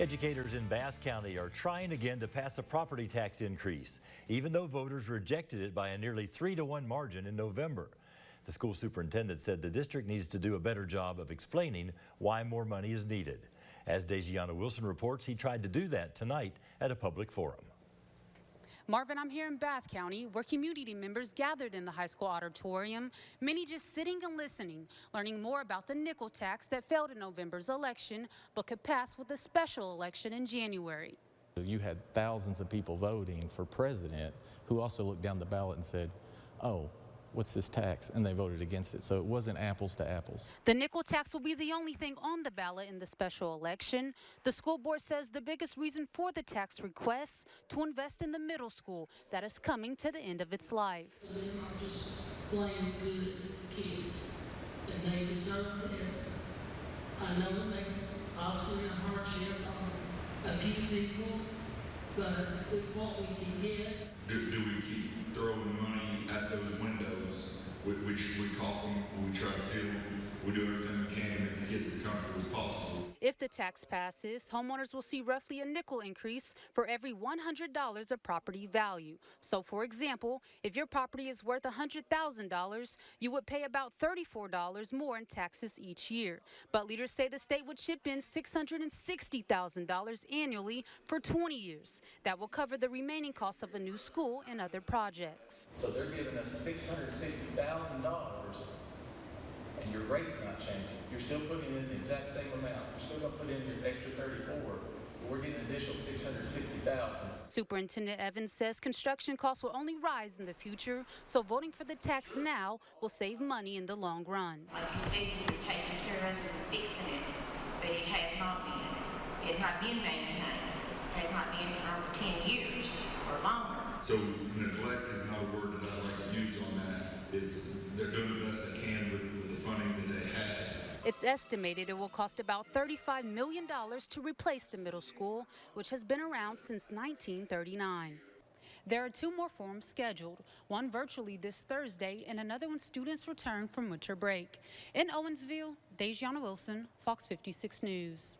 Educators in Bath County are trying again to pass a property tax increase, even though voters rejected it by a nearly 3-to-1 margin in November. The school superintendent said the district needs to do a better job of explaining why more money is needed. As Dejiana Wilson reports, he tried to do that tonight at a public forum. Marvin, I'm here in Bath County, where community members gathered in the high school auditorium, many just sitting and listening, learning more about the nickel tax that failed in November's election, but could pass with a special election in January. You had thousands of people voting for president who also looked down the ballot and said, oh, what's this tax? And they voted against it. So it wasn't apples to apples. The nickel tax will be the only thing on the ballot in the special election. The school board says the biggest reason for the tax request to invest in the middle school that is coming to the end of its life. They're not just plain good kids, and they deserve this. I know it makes possibly a hardship on a few people, but with what we can get. Do we keep throwing money at those windows, which we caulk them, we try to seal them, we do everything we can to make the kids as comfortable as possible. If the tax passes, homeowners will see roughly a nickel increase for every $100 of property value. So, for example, if your property is worth $100,000, you would pay about $34 more in taxes each year. But leaders say the state would chip in $660,000 annually for 20 years. That will cover the remaining costs of a new school and other projects. So they're giving us $660,000. And your rate's not changing. You're still putting in the exact same amount. You're still going to put in your extra 34, but we're getting an additional $660,000. Superintendent Evans says construction costs will only rise in the future, so voting for the tax now will save money in the long run. Like you said, you're taking care of it and fixing it, but it has not been. It has not been maintained. It has not been for over 10 years or longer. So neglect is not a word that I like to use on that. They're doing the best they can with the funding that they had. It's estimated it will cost about $35 million to replace the middle school, which has been around since 1939. There are 2 more forums scheduled, one virtually this Thursday and another when students return from winter break. In Owensville, Dejiana Wilson, Fox 56 News.